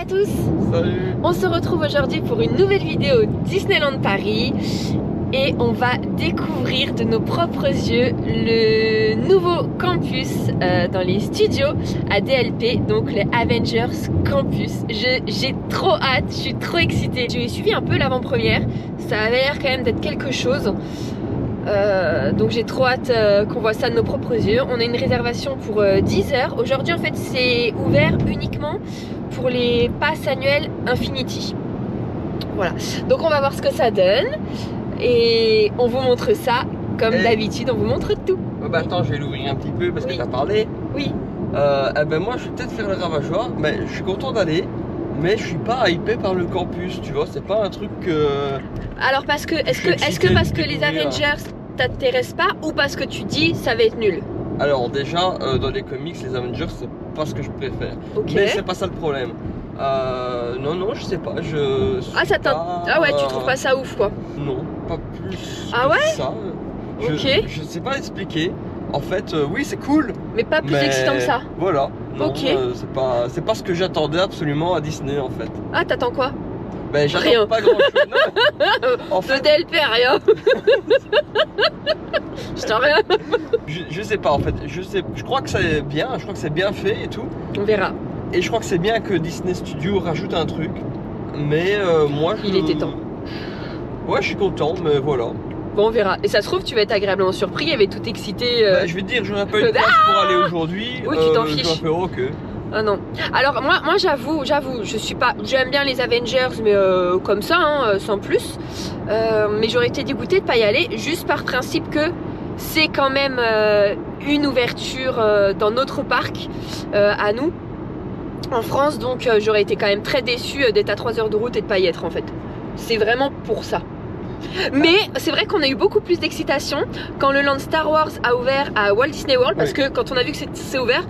à tous. Salut. On se retrouve aujourd'hui pour une nouvelle vidéo Disneyland Paris et on va découvrir de nos propres yeux le nouveau campus dans les studios à DLP, donc le Avengers Campus. J'ai trop hâte, je suis trop excitée. J'ai suivi un peu l'avant-première, ça avait l'air quand même d'être quelque chose. Donc j'ai trop hâte qu'on voit ça de nos propres yeux. On a une réservation pour 10 heures. Aujourd'hui en fait c'est ouvert uniquement pour les passes annuelles Infinity. Voilà, donc on va voir ce que ça donne et on vous montre ça comme d'habitude, on vous montre tout. Bah attends, je vais l'ouvrir un petit peu parce que t'as parlé. Oui. Eh ben moi je vais peut-être faire le ravageoir, mais je suis content d'aller. Mais je suis pas hypé par le campus, tu vois, c'est pas un truc que... Alors parce que, est-ce que parce que les Avengers t'intéressent pas ou parce que tu dis ça va être nul? Alors déjà, dans les comics, les Avengers c'est pas ce que je préfère. Okay. Mais c'est pas ça le problème. Non, je sais pas, Ah ouais, tu trouves pas ça ouf quoi? Non, pas plus ah ouais que ça. Je sais pas expliquer. En fait, oui, c'est cool. Mais pas plus excitant que ça. Voilà. Non, ok. C'est pas ce que j'attendais absolument à Disney en fait. Ah, t'attends quoi? Ben, j'attends pas grand chose. En fait, le DLP, rien. J'attends rien. Je sais pas en fait. Je crois que c'est bien. Je crois que c'est bien fait et tout. On verra. Et je crois que c'est bien que Disney Studios rajoute un truc. Mais moi, il était temps. Ouais, je suis content, mais voilà. Bon, on verra. Et ça se trouve, tu vas être agréablement surpris, il y avait tout excité. Bah, je vais te dire, j'aurais pas eu de place pour aller aujourd'hui. Oui, tu t'en fiches. Je vais faire ok. Ah non. Alors moi j'avoue, je suis pas. J'aime bien les Avengers, mais comme ça, hein, sans plus. Mais j'aurais été dégoûtée de pas y aller, juste par principe que c'est quand même une ouverture dans notre parc à nous, en France. Donc j'aurais été quand même très déçue d'être à 3 heures de route et de pas y être en fait. C'est vraiment pour ça. Mais c'est vrai qu'on a eu beaucoup plus d'excitation quand le land Star Wars a ouvert à Walt Disney World, parce que quand on a vu que c'est ouvert,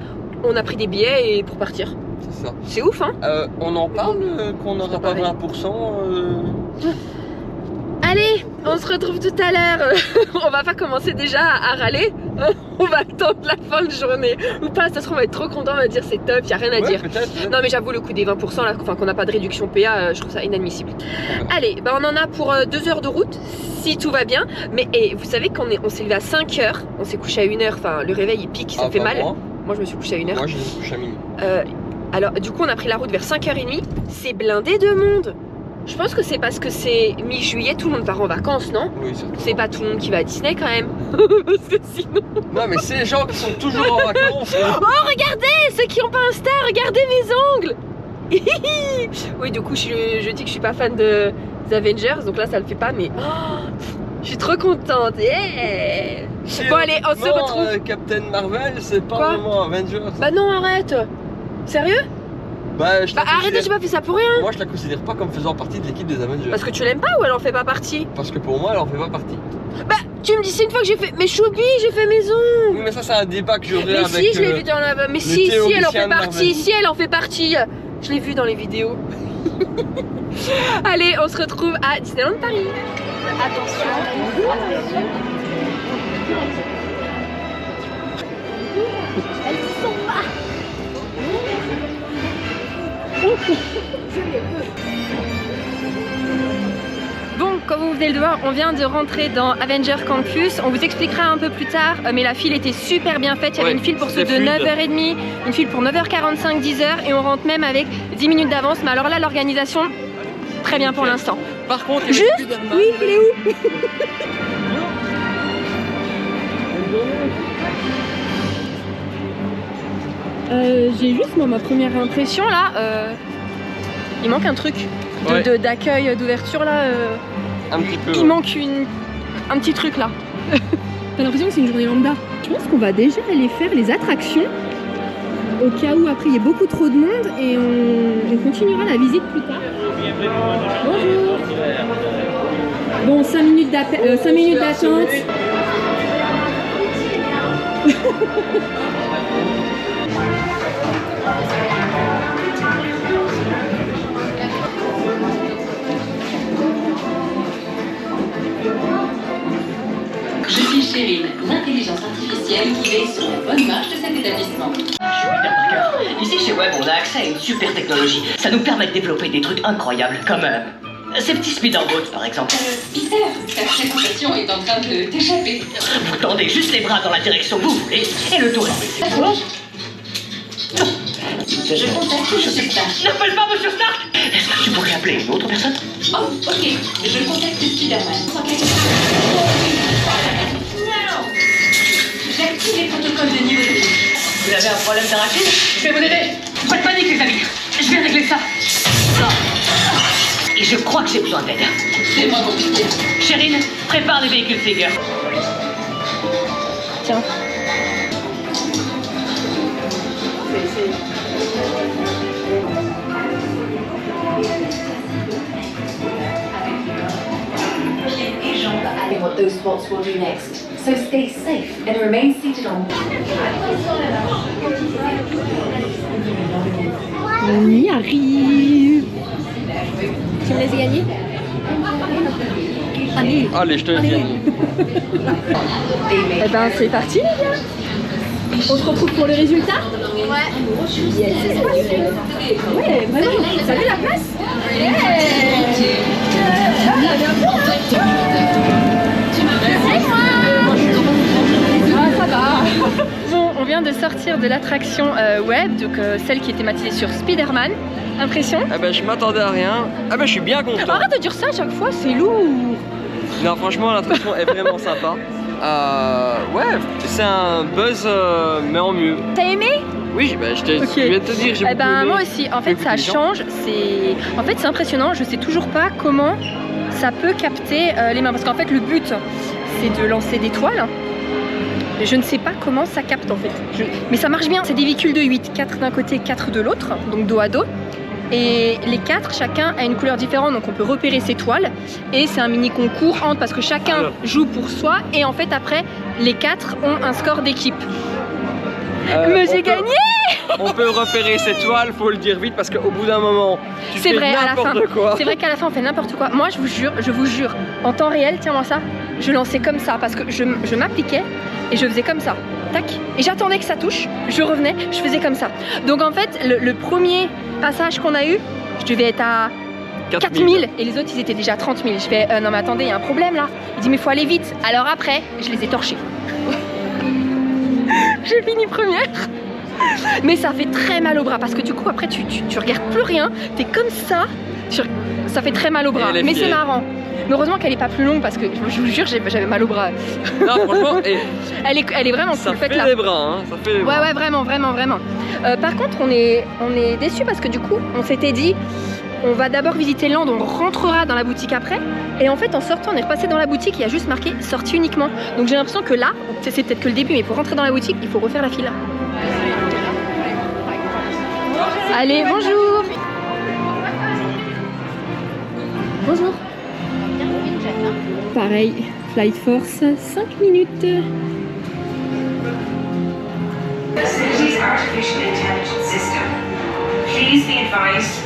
on a pris des billets et pour partir. C'est ça. C'est ouf, hein. On en parle qu'on n'aura pas 20%. Allez, on se retrouve tout à l'heure. On va pas commencer déjà à râler. On va attendre la fin de journée. Ou pas, ça se trouve on va être trop content, on va dire c'est top, y a rien à dire. Peut-être. Non mais j'avoue le coup des 20% là, enfin qu'on n'a pas de réduction PA, je trouve ça inadmissible. Allez, bah on en a pour 2 heures de route, si tout va bien. Mais vous savez qu'on s'est levé à 5 heures, on s'est couché à 1 heure, enfin le réveil il pique, ça fait mal. Moi je me suis couché à 1 heure. Moi je me suis couché à minuit. Alors du coup on a pris la route vers 5h30, c'est blindé de monde. Je pense que c'est parce que c'est mi-juillet, tout le monde part en vacances, non? Oui, surtout. C'est pas tout le monde qui va à Disney quand même. Parce que sinon... Non mais c'est les gens qui sont toujours en vacances. Oh regardez, ceux qui ont pas Insta, regardez mes ongles. Oui du coup je dis que je suis pas fan des Avengers, donc là ça le fait pas, mais... Oh, je suis trop contente. Yeah. Bon allez, on se retrouve. Captain Marvel, c'est pas vraiment Avengers. Bah non, arrête. Sérieux? Bah arrêtez, j'ai pas fait ça pour rien. Moi je la considère pas comme faisant partie de l'équipe des Avengers. Parce que tu l'aimes pas ou elle en fait pas partie? Parce que pour moi elle en fait pas partie. Bah tu me dis c'est une fois que j'ai fait... Mais choubi, j'ai fait mes ongles. Oui mais ça c'est un débat que j'aurais avec... Mais si, je l'ai vu dans la... Mais si elle en fait partie, si elle en fait partie. Je l'ai vu dans les vidéos. Allez, on se retrouve à Disneyland Paris. Attention. Elles sont pas. Bon, comme vous venez de le voir, on vient de rentrer dans Avenger Campus. On vous expliquera un peu plus tard, mais la file était super bien faite. Il y avait une file pour ceux de 9h30, une file pour 9h45, 10h, et on rentre même avec 10 minutes d'avance. Mais alors là, l'organisation, très bien pour l'instant. Par contre, juste, oui, il est où? J'ai juste moi ma première impression là, il manque un truc d'accueil, d'ouverture là. Un petit peu. Il manque un petit truc là. T'as l'impression que c'est une journée lambda. Je pense qu'on va déjà aller faire les attractions au cas où après il y a beaucoup trop de monde et on continuera la visite plus tard. Bonjour. Bon, 5 minutes d'attente. Je suis Chérine, l'intelligence artificielle qui veille sur la bonne marche de cet établissement. Je suis Peter Parker. Ici chez Web, on a accès à une une super technologie. Ça nous permet de développer des trucs incroyables, comme ces petits speederboats par exemple. Peter, ta présentation est en train de t'échapper. Vous tendez juste les bras dans la direction que vous voulez et le tour est fait. Je contacte Monsieur Stark. N'appelle pas Monsieur Stark. Est-ce que tu pourrais appeler une autre personne? Oh, ok. Je contacte Spider-Man. J'active les protocoles de niveau 2. Vous avez un problème d'arachide? Je vais vous aider. Pas de panique les amis. Je vais régler ça. Et je crois que j'ai besoin d'aide. C'est moins compliqué. Chérine, prépare les véhicules figures. Tiens. What those spots will do next. So stay safe and remain seated on. On y arrive. Tu me laisses gagner? Allez. Allez, je te laisse gagner. Eh ben c'est parti les gars. On se retrouve pour le résultat? Ouais. Yes. Ouais, vraiment. Vous avez la place? Bon, on vient de sortir de l'attraction web, donc celle qui est thématisée sur Spider-Man. Impression? Eh ben je m'attendais à rien. Ah ben je suis bien content. Arrête de dire ça à chaque fois, c'est lourd. Non franchement l'attraction est vraiment sympa. Ouais, c'est un buzz mais en mieux. T'as aimé? Oui, bah, je viens de te dire, j'ai Eh beaucoup ben aimé. moi aussi, en fait ça change, c'est impressionnant, je sais toujours pas comment ça peut capter les mains, parce qu'en fait le but c'est de lancer des toiles, mais je ne sais pas comment ça capte en fait, mais ça marche bien, c'est des véhicules de 8, 4 d'un côté, 4 de l'autre, donc dos à dos, et les 4 chacun a une couleur différente, donc on peut repérer ses toiles, et c'est un mini concours entre, parce que chacun joue pour soi, et en fait après les 4 ont un score d'équipe. Mais j'ai gagné! On peut repérer ses toiles, faut le dire vite parce qu'au bout d'un moment, tu C'est fais vrai, à la fin. n'importe quoi. C'est vrai qu'à la fin on fait n'importe quoi. Moi je vous jure, en temps réel, tiens-moi ça, je lançais comme ça parce que je m'appliquais et je faisais comme ça. Tac. Et j'attendais que ça touche, je revenais, je faisais comme ça. Donc en fait, le premier passage qu'on a eu, je devais être à 4000 et les autres ils étaient déjà à 30 000. Je fais non mais attendez, il y a un problème là. Il dit mais faut aller vite. Alors après, je les ai torchés. J'ai fini première. Mais ça fait très mal au bras parce que du coup après tu regardes plus rien, t'es comme ça, ça fait très mal au bras, mais c'est marrant. Mais heureusement qu'elle est pas plus longue parce que je vous jure j'avais mal au bras. Non franchement, elle est vraiment ça cool. fait des bras, hein, ça fait des bras. Ouais vraiment. Par contre on est déçus parce que du coup on s'était dit on va d'abord visiter Land, on rentrera dans la boutique après. Et en fait en sortant on est repassé dans la boutique, il y a juste marqué sortie uniquement. Donc j'ai l'impression que là, c'est peut-être que le début, mais pour rentrer dans la boutique il faut refaire la file. Allez, bonjour. Bonjour. Pareil, Flight Force, 5 minutes. Facilities Artificial Intelligence System. Please be advised.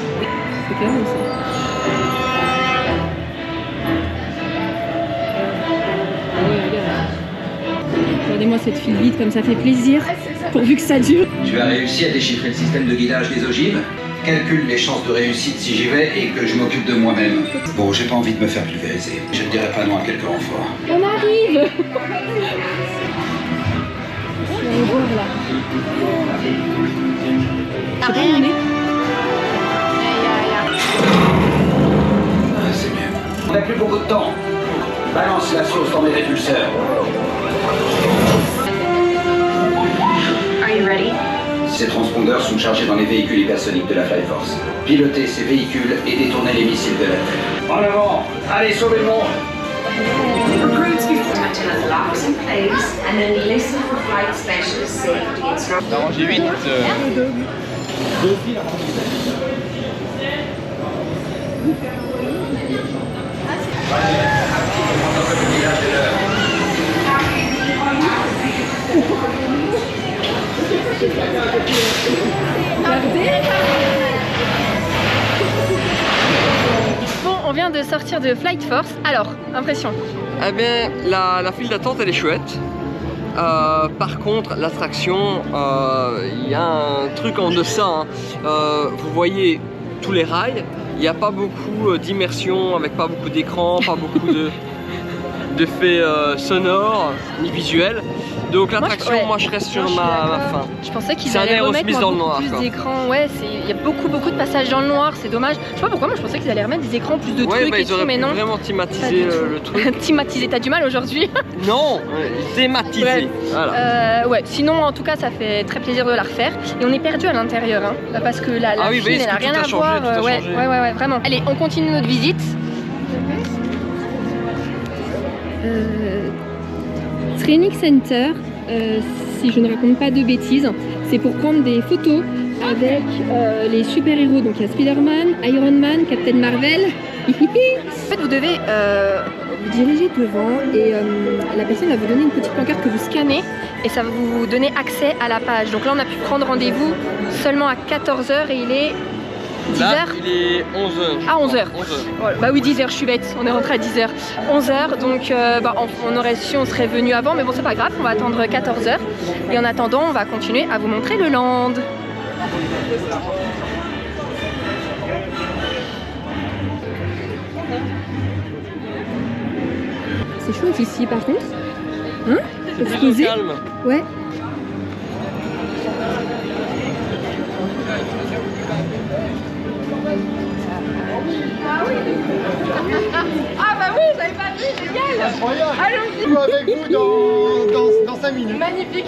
C'est clair, ça. Regardez-moi cette file vide comme ça fait plaisir, pourvu que ça dure. Tu as réussi à déchiffrer le système de guidage des ogives? Calcule les chances de réussite si j'y vais et que je m'occupe de moi-même. Bon, j'ai pas envie de me faire pulvériser. Je ne dirai pas non à quelques renforts. On arrive. On va voir là. Je sais pas où on est. Ah, c'est mieux. On n'a plus beaucoup de temps. Balance la sauce dans mes répulseurs. Are you ready? Ces transpondeurs sont chargés dans les véhicules hypersoniques de la Flight Force. Pilotez ces véhicules et détournez les missiles de la Terre. En avant! Allez, sauvez le monde! Locks in place and then listen for flight specialist safety instructions. D'arranger vite. Bon, on vient de sortir de Flight Force. Alors, impression? Eh bien, la file d'attente elle est chouette. par contre, l'attraction, il y a un truc en deçà. Hein. Vous voyez tous les rails, il n'y a pas beaucoup d'immersion, avec pas beaucoup d'écran, pas beaucoup d'effets sonores ni visuels. Donc l'attraction, moi je reste sur ma fin. Je pensais qu'ils allaient remettre plus d'écrans. Ouais, il y a beaucoup de passages dans le noir, c'est dommage. Je sais pas pourquoi, moi je pensais qu'ils allaient remettre des écrans, plus de trucs et tout, mais non. Vraiment thématiser le truc. Thématiser, t'as du mal aujourd'hui? Non, thématiser. Ouais. Voilà. Ouais, sinon en tout cas ça fait très plaisir de la refaire. Et on est perdu à l'intérieur, hein, parce que la file, elle n'a rien à voir. Ouais, vraiment. Allez, on continue notre visite. Training Center, si je ne raconte pas de bêtises, c'est pour prendre des photos avec les super-héros. Donc il y a Spider-Man, Iron Man, Captain Marvel. En fait, vous devez vous diriger devant et la personne va vous donner une petite pancarte que vous scannez et ça va vous donner accès à la page. Donc là, on a pu prendre rendez-vous seulement à 14 h et il est 10 Là, h. il est 11 h. Ah, 11 h. Voilà. Bah oui, 10 h, je suis bête. On est rentré à 10 h. 11 h, donc on aurait su, on serait venu avant, mais bon, c'est pas grave, on va attendre 14 h. Et en attendant, on va continuer à vous montrer le land. C'est chouette ici, par contre. Hein? C'est plutôt calme. Ouais. Ah bah oui, j'avais pas vu, génial. Incroyable. Allons-y. Je joue avec vous dans 5 minutes. Magnifique.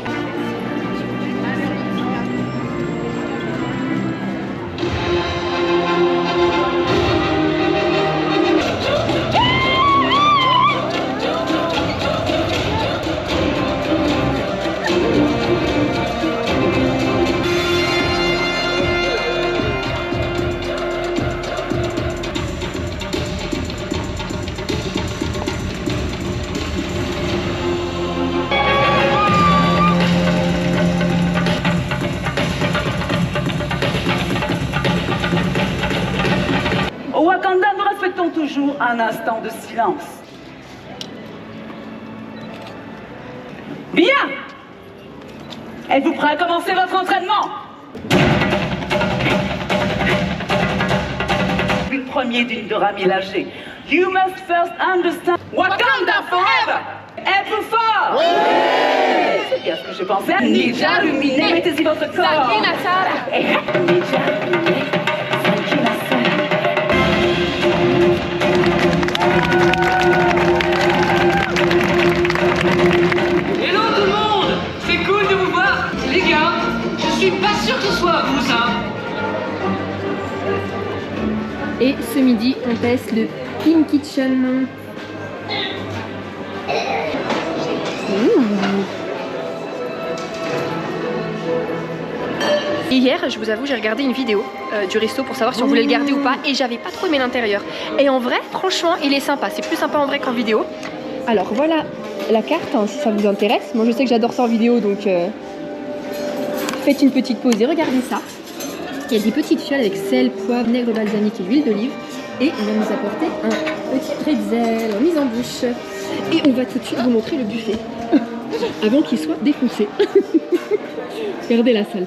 Au Wakanda, nous respectons toujours un instant de silence. Bien! Êtes-vous prêts à commencer votre entraînement? Le premier d'une Dora Milaje. You must first understand Wakanda forever! Êtes-vous fort? Oui! C'est bien ce que je pensais. Ninja Luminé, mettez-y votre corps. Sakina Sara. Et Ninja Luminé, Sakina Sara. Hello tout le monde! C'est cool de vous voir! Les gars, je suis pas sûr que ce soit à vous ça! Et ce midi, on teste le Pink Kitchen. Et hier, je vous avoue, j'ai regardé une vidéo du resto pour savoir si on voulait le garder ou pas et j'avais pas trop aimé l'intérieur. Et en vrai, franchement, il est sympa. C'est plus sympa en vrai qu'en vidéo. Alors voilà la carte, hein, si ça vous intéresse. Moi, je sais que j'adore ça en vidéo, donc faites une petite pause et regardez ça. Il y a des petites fioles avec sel, poivre, vinaigre balsamique et huile d'olive. Et on va nous apporter un petit pretzel en mise en bouche. Et on va tout de suite vous montrer le buffet avant qu'il soit défoncé. Regardez la salle.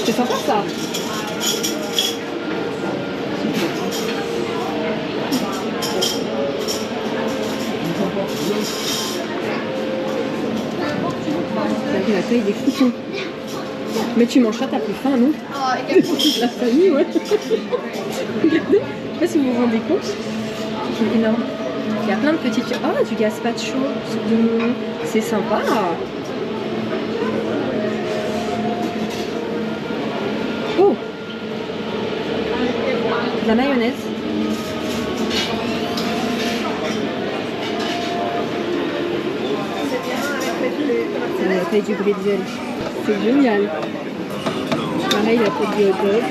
C'est sympa ça. Regardez la taille des croutons. Mais tu mangeras, t'as plus faim, non? La famille, ouais. Regardez, je sais pas si vous vous rendez compte. C'est énorme. Il y a plein de petites... Oh, du gazpacho. C'est sympa. Oh, de la mayonnaise. C'est la taille du bretzel. C'est génial. Pareil, la taille du hot dog.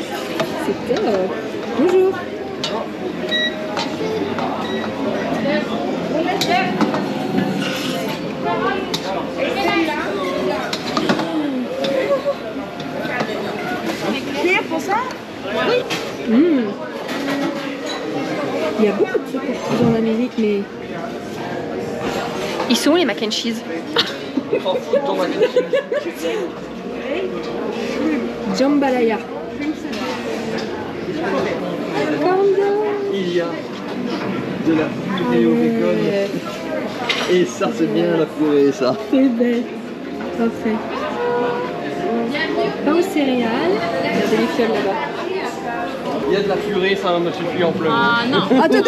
C'est top. Bonjour. Il y a beaucoup de trucs pour trouver en Amérique, mais... Ils sont où les mac and cheese? On s'en fout de ton mac and cheese. Jambalaya. Il y a de la purée au bacon. Et ça, c'est bien la purée, ça. C'est belle. Parfait. Pain aux céréales. Regardez les fioles là-bas. Il y a de la purée, ça me suffit amplement. Ah non. Ah, tout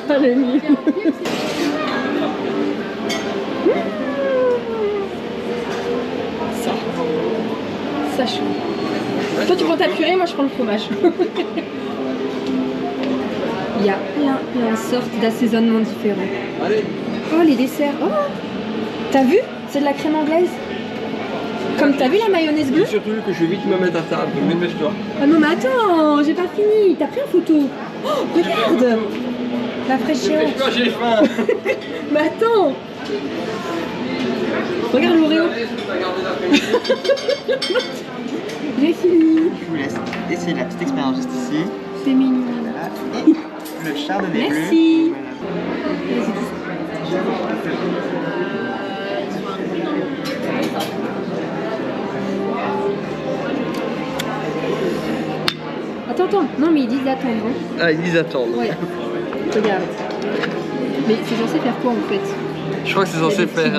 ah, le nul. Ça chaud. Toi tu prends ta purée, moi je prends le fromage. Il y a plein de sortes d'assaisonnements différents. Allez. Oh les desserts. Oh, t'as vu? C'est de la crème anglaise. Comme t'as vu la mayonnaise bleue? Surtout que je vais vite me mettre à table, dépêche-toi. Ah non mais attends, j'ai pas fini. T'as pris une photo? Oh regarde. La fraîcheur. Dépêche-toi, j'ai faim. Mais attends. Regarde l'Oreo. J'ai fini. Je vous laisse essayer la petite expérience juste ici. C'est mignon. Voilà. Et le chardonnay bleu. Merci. Attends, non mais ils disent d'attendre. Hein. Ah, ils disent attendre. Ouais. Regarde. Mais c'est censé faire quoi en fait? Je crois que c'est censé faire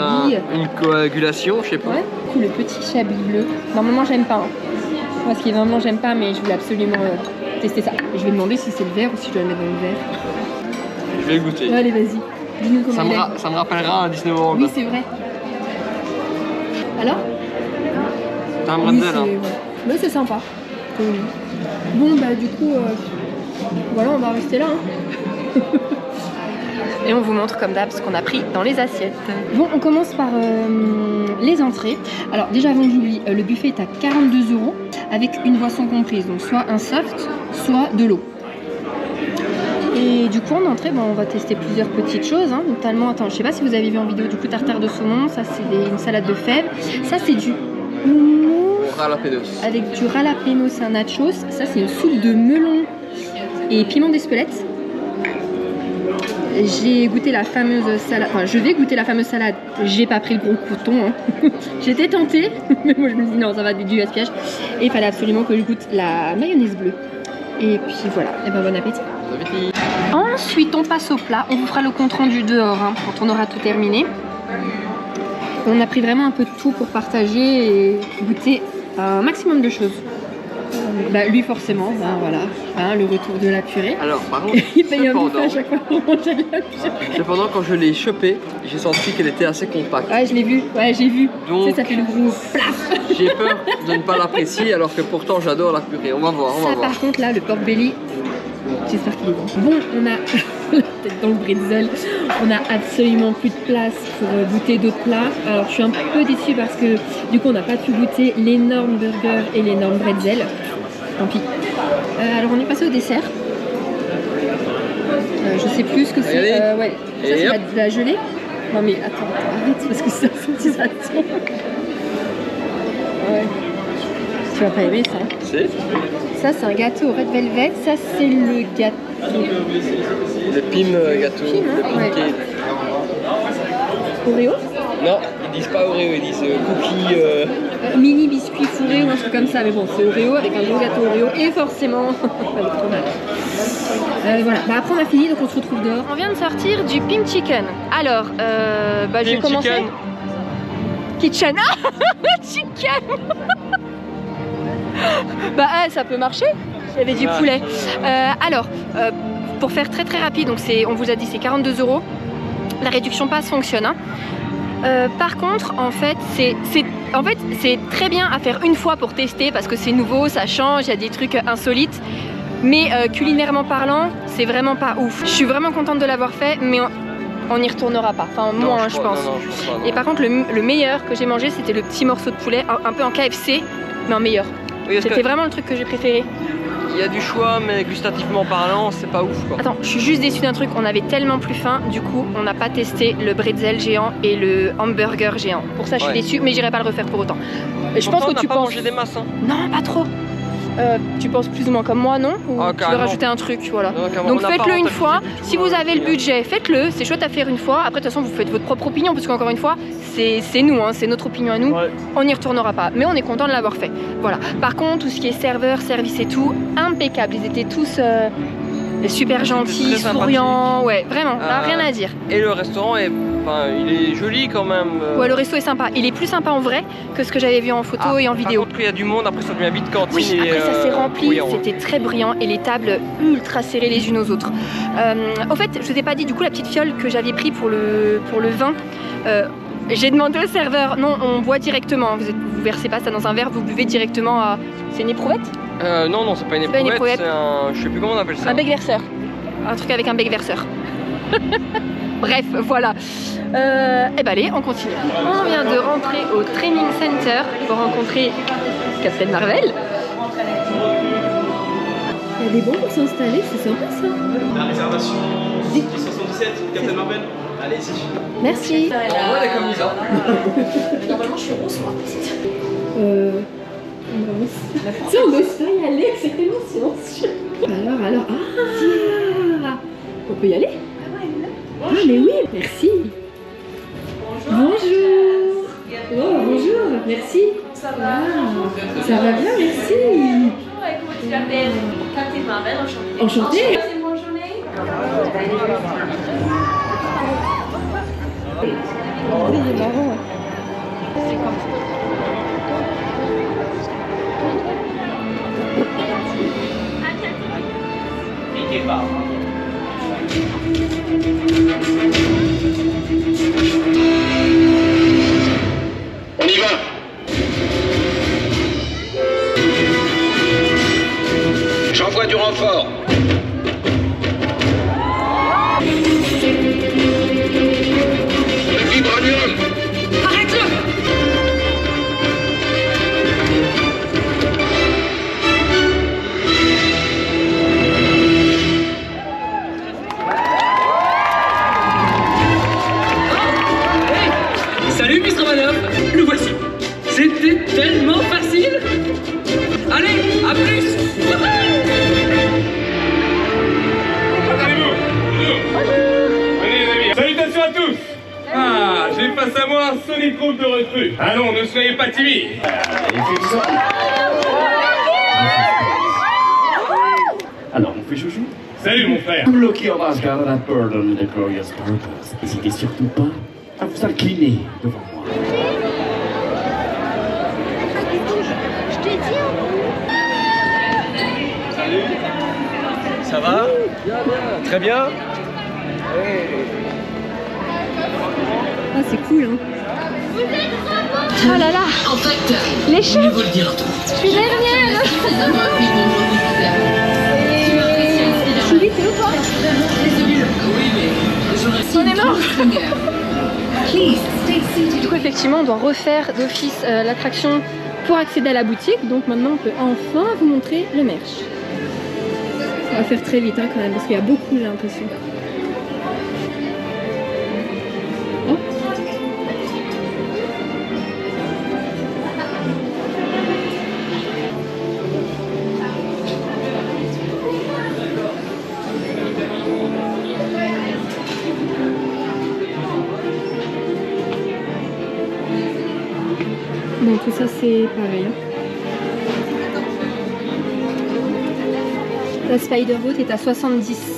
une coagulation, je sais pas. Ouais. Le petit chablis bleu. Normalement j'aime pas. Hein. Moi ce qui est vraiment j'aime pas, mais je voulais absolument tester ça. Je vais demander si c'est le vert ou si je dois le mettre dans le verre. Je vais le goûter. Ouais, allez vas-y. Dis-nous comment il est. Ça me rappellera un Disney World. Oui c'est vrai. Alors? T'as un Oui, bretzel hein. Ouais, c'est sympa. Bon bah du coup voilà on va rester là hein. Et on vous montre comme d'hab ce qu'on a pris dans les assiettes. Bon on commence par les entrées. Alors déjà avant que j'oublie, le buffet est à 42 € avec une boisson comprise, donc soit un soft soit de l'eau. Et du coup en entrée on va tester plusieurs petites choses hein, notamment, attends je sais pas si vous avez vu en vidéo du coup tartare de saumon, ça c'est une salade de fèves, ça c'est du Jalapenos. avec du jalapenos, un nachos. Ça c'est une soupe de melon et piment d'Espelette. J'ai goûté la fameuse salade, enfin je vais goûter la fameuse salade. J'ai pas pris le gros couton, hein. J'étais tentée, mais moi je me dis non ça va être du gaspillage. Et il fallait absolument que je goûte la mayonnaise bleue. Et puis voilà, et ben bon appétit. Bon appétit. Ensuite on passe au plat, on vous fera le compte rendu dehors hein, quand on aura tout terminé. On a pris vraiment un peu de tout pour partager et goûter un maximum de choses. Bah, lui forcément, ben, voilà, hein, le retour de la purée. Alors par contre, Il paye un bouffe à chaque fois pour manger de la purée. cependant quand je l'ai chopée, j'ai senti qu'elle était assez compacte. Ouais je l'ai vu, ouais j'ai vu. Donc, ça fait le gros plaf. J'ai peur de ne pas l'apprécier alors que pourtant j'adore la purée. On va voir, on va Ça voir. par contre là, le pork belly, j'espère qu'il est bon. Bon, on a la tête dans le bretzel, on a absolument plus de place pour goûter d'autres plats. Alors je suis un peu déçue parce que du coup on n'a pas pu goûter l'énorme burger et l'énorme bretzel. Tant pis. Alors on est passé au dessert. Je sais plus ce que c'est. Ouais. Ça Et c'est hop. la gelée. Non mais attends, arrête parce que ça fait ça tombe. Ouais. Tu vas pas aimer ça. C'est Ça c'est un gâteau au red velvet, ça c'est le gâteau. le pim gâteau, Pim, hein, le pim ouais. cake. Oreo, Non, ils disent pas Oreo, ils disent cookie. mini biscuit fourré ou un truc comme ça, mais bon c'est Oreo avec un gros gâteau Oreo et forcément avec fromage. Voilà, bah après on a fini donc on se retrouve dehors. On vient de sortir du Pim Chicken. Alors, bah j'ai Pim commencé. Chicken. Kitchen. Ah Chicken. Bah ça peut marcher. Il y avait du poulet. Alors, pour faire très rapide, donc on vous a dit c'est 42 €. La réduction passe fonctionne. Hein. Par contre, en fait, c'est très bien à faire une fois pour tester parce que c'est nouveau, ça change, il y a des trucs insolites. Mais culinairement parlant, c'est vraiment pas ouf. Je suis vraiment contente de l'avoir fait, mais on n'y retournera pas. Enfin, Non, moi, je pense. Non, je pense pas, non. Et par contre, le meilleur que j'ai mangé, c'était le petit morceau de poulet, un peu en KFC, mais en meilleur. Oui, parce C'était que vraiment le truc que j'ai préféré. il y a du choix, mais gustativement parlant, c'est pas ouf quoi. Attends, je suis juste déçue d'un truc, on avait tellement plus faim, du coup on n'a pas testé le bretzel géant et le hamburger géant. Pour ça je suis Ouais. déçue, mais j'irai pas le refaire pour autant. Et je Pourtant, pense que tu t'as pas penses... mangé des masses, hein. Non, pas trop. Tu penses plus ou moins comme moi, non? Ou Ah, tu veux carrément. rajouter un truc, voilà. Non, carrément. Donc On n'a pas faites-le une rentabilisé fois. du tout, Si vous avez le budget, faites-le. C'est chouette à faire une fois. Après, de toute façon, vous faites votre propre opinion, parce qu'encore une fois, c'est nous, hein, c'est notre opinion à nous. Ouais. On n'y retournera pas, mais on est content de l'avoir fait. Voilà. Par contre, tout ce qui est serveur, service et tout, impeccable. Ils étaient tous super gentils, très souriants. Ouais, vraiment, là, rien à dire. Et le restaurant est, enfin, il est joli quand même. Ouais, le resto est sympa. Il est plus sympa en vrai que ce que j'avais vu en photo et en vidéo. Par contre, quand il y a du monde, après ça devient vite cantine. Oui, et, après ça s'est rempli, bruyant. c'était très bruyant et les tables ultra serrées les unes aux autres. En fait, je vous ai pas dit du coup la petite fiole que j'avais pris pour le vin. J'ai demandé au serveur, non, on boit directement. Vous versez pas ça dans un verre, vous buvez directement à. C'est une éprouvette? Non, c'est pas une C'est pas une éprouvette, éprouvette. c'est un. Je sais plus comment on appelle ça. Un bec verseur. Un truc avec un bec verseur. Bref, voilà. Et bah allez, on continue. On vient de rentrer au Training Center pour rencontrer Captain Marvel. Il y a des bancs pour s'installer, c'est sympa ça. La réservation 1077, Captain Marvel. Allez-y. Merci. On voit des camisas. Normalement, je suis rose, moi. Si on n'ose pas y aller, c'est tellement silencieux. Alors, ah, on peut y aller? Ah mais oui, merci. Bonjour. Oh, bonjour, merci. Ça va? Ça va bien, merci. Comment tu t'appelles? Captain Marvel, enchantée. Enchantée. Passez une bonne journée. Il est marrant. Niquez pas. On y va. J'envoie du renfort. Le vibranium. Salut Mr. Romanoff, le voici. C'était tellement facile. Allez, à plus. Salutations à tous. Ah, j'ai face à moi un solide groupe de recrues. Allons, ne soyez pas timides. Alors, on fait chouchou? Salut mon frère. Bloqué en Asgard à Burden de Glorious Purpose. N'hésitez surtout pas à vous incliner devant moi. Salut. Ça va? Très bien. Ah, c'est cool, hein. Oh là là. En fait, Les chefs. mieux vaut le dire tout. Je suis dernière. Julie, t'es où toi? On est mort. Du coup, effectivement, on doit refaire d'office l'attraction pour accéder à la boutique. Donc maintenant, on peut enfin vous montrer le merch. On va faire très vite hein, quand même, parce qu'il y a beaucoup, j'ai l'impression. Oh. Bon, tout ça c'est pareil. Hein. La Spider-Boat est à 70.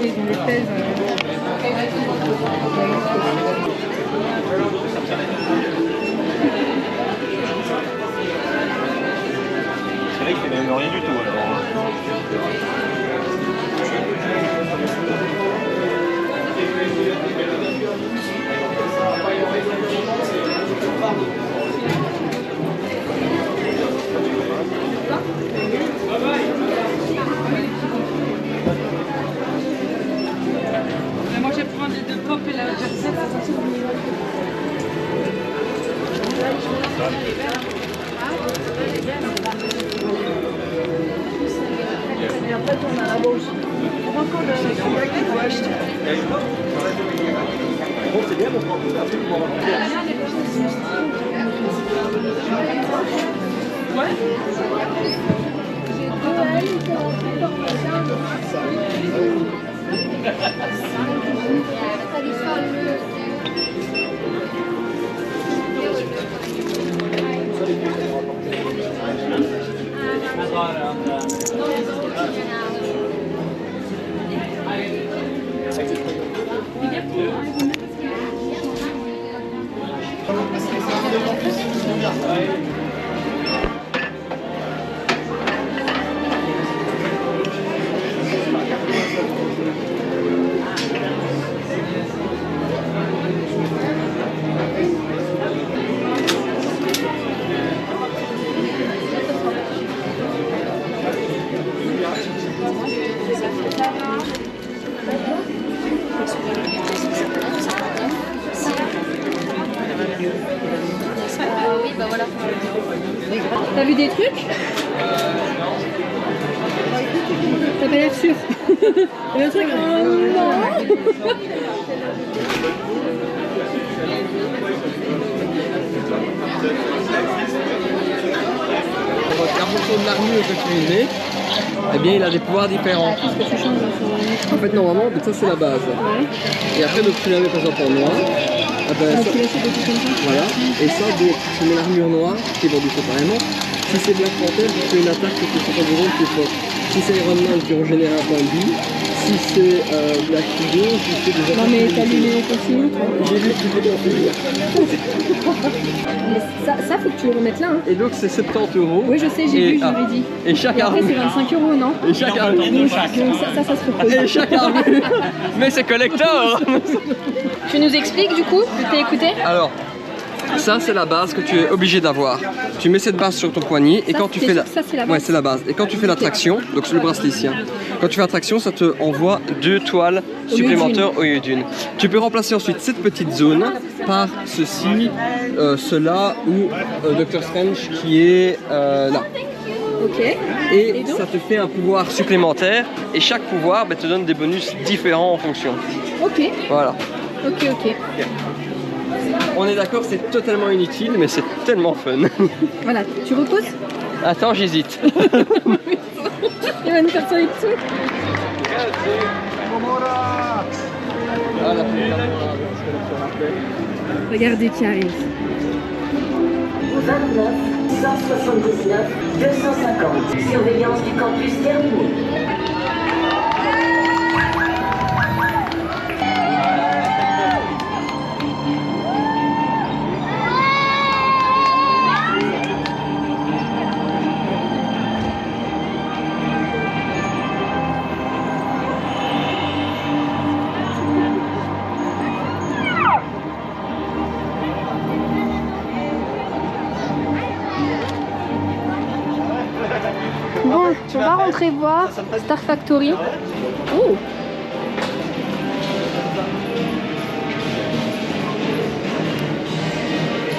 Ils ont des thèses. C'est vrai qu'il fait même rien du tout alors. Moi je vais prendre les deux pop et la jersey. Et après on a là-bas aussi. On va encore le acheter. Bon, c'est bien, on prend tout à fait pour avoir Oui, bah voilà. T'as vu des trucs? T'as pas l'air sûr. Le truc, non. En fonction de l'armure que tu mets, eh bien il a des pouvoirs différents. En fait normalement ça c'est la base. Et après donc tu la mets par exemple en noir. Ah ben, ça, voilà. Et ça donc tu mets l'armure noire qui est vendue séparément. Si c'est Black Panther, tu fais une attaque qui est 50 € plus forte. Si c'est Iron Man, tu régénères un point de vie. Si c'est Black Widow, tu fais des attaques. Non mais t'as lu les consignes? J'ai vu toutes les consignes. Ça faut que tu le remettes là. Hein. Et donc c'est 70 €. Oui je sais, j'ai vu, je l'aurais dit. Et chaque après c'est 25 € non? Et chaque armure. Ça se repose. Et chaque armure. Mais c'est collector. Tu nous expliques du coup? T'as écouté? Alors, ça c'est la base que tu es obligé d'avoir. Tu mets cette base sur ton poignet et quand tu fais la... Ça c'est la base. Ouais, c'est la base. Et quand tu fais la traction, donc c'est le bracelet ici, hein. Quand tu fais la traction, ça te envoie 2 toiles supplémentaires au lieu d'une. Tu peux remplacer ensuite cette petite zone par ceci, cela ou Doctor Strange qui est là. Ok. Et ça te fait un pouvoir supplémentaire et chaque pouvoir te donne des bonus différents en fonction. Ok. Voilà. Ok. On est d'accord, c'est totalement inutile, mais c'est tellement fun. Voilà, tu reposes? Attends, j'hésite. Il va nous faire ça avec tout. Regardez qui arrive. 29 179 250. Surveillance du campus terminée. Bon, on va rentrer voir Star Factory. Oh!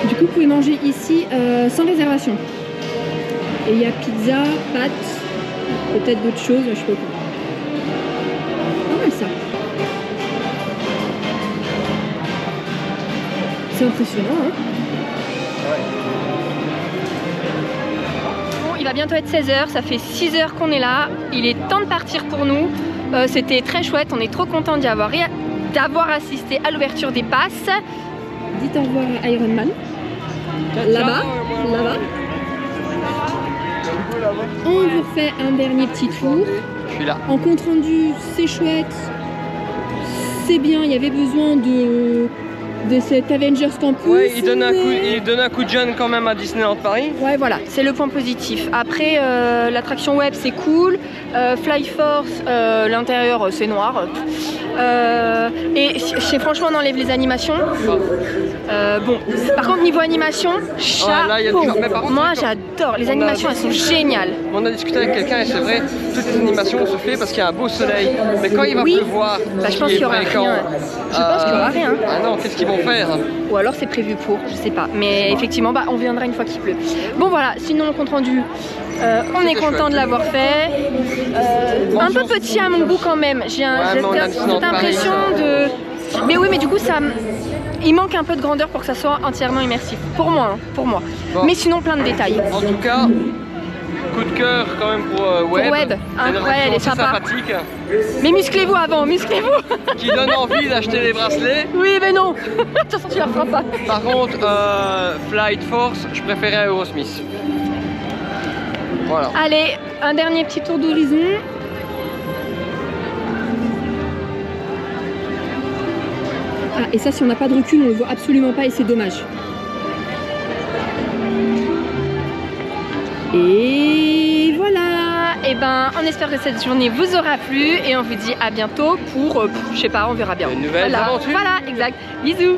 Du coup, vous pouvez manger ici sans réservation. Et il y a pizza, pâtes, peut-être d'autres choses, je sais pas quoi. Pas mal ça. C'est impressionnant, hein? Il va bientôt être 16 h, ça fait 6 heures qu'on est là, il est temps de partir pour nous. C'était très chouette, on est trop content d'avoir assisté à l'ouverture des passes. Dites au revoir à Iron Man. Là-bas. On vous refait un dernier petit tour. Je suis là. En compte rendu, c'est chouette. c'est bien, il y avait besoin de cet Avengers Campus. Ouais, il donne un coup de jeune quand même à Disneyland Paris. Ouais, voilà, c'est le point positif. Après, l'attraction web, c'est cool. Fly Force, l'intérieur, c'est noir. Et franchement, on enlève les animations. Bon, par contre, niveau animation, chapeau. Mais par contre, moi, j'adore. Les animations, elles sont géniales. On a discuté avec quelqu'un et c'est vrai, toutes les animations se fait parce qu'il y a un beau soleil. Mais quand il va pleuvoir, je pense qu'il y aura rien. Je pense qu'il y aura rien. Ah non, qu'est-ce qu'ils vont faire? Ou alors c'est prévu pour, je sais pas. Mais effectivement, on viendra une fois qu'il pleut. Bon voilà, sinon compte rendu, on est content de l'avoir fait. Un peu petit à mon goût quand même. J'ai cette impression de... Mais oui, mais du coup, il manque un peu de grandeur pour que ça soit entièrement immersif. Pour moi, pour moi. Bon. Mais sinon, plein de détails. En tout cas, coup de cœur quand même pour Web. Pour Web, ouais, elle est sympa. Sympathique. Mais musclez-vous avant, musclez-vous. Qui donne envie d'acheter les bracelets. Oui, mais non. De toute façon, tu la feras pas. Par contre, Flight Force, je préférais Aerosmith. Voilà. Allez, un dernier petit tour d'horizon. Ah, et ça, si on n'a pas de recul, on le voit absolument pas et c'est dommage. Et voilà. Et ben, on espère que cette journée vous aura plu et on vous dit à bientôt pour, je sais pas, on verra bien. Une nouvelle aventure. Voilà, exact. Bisous.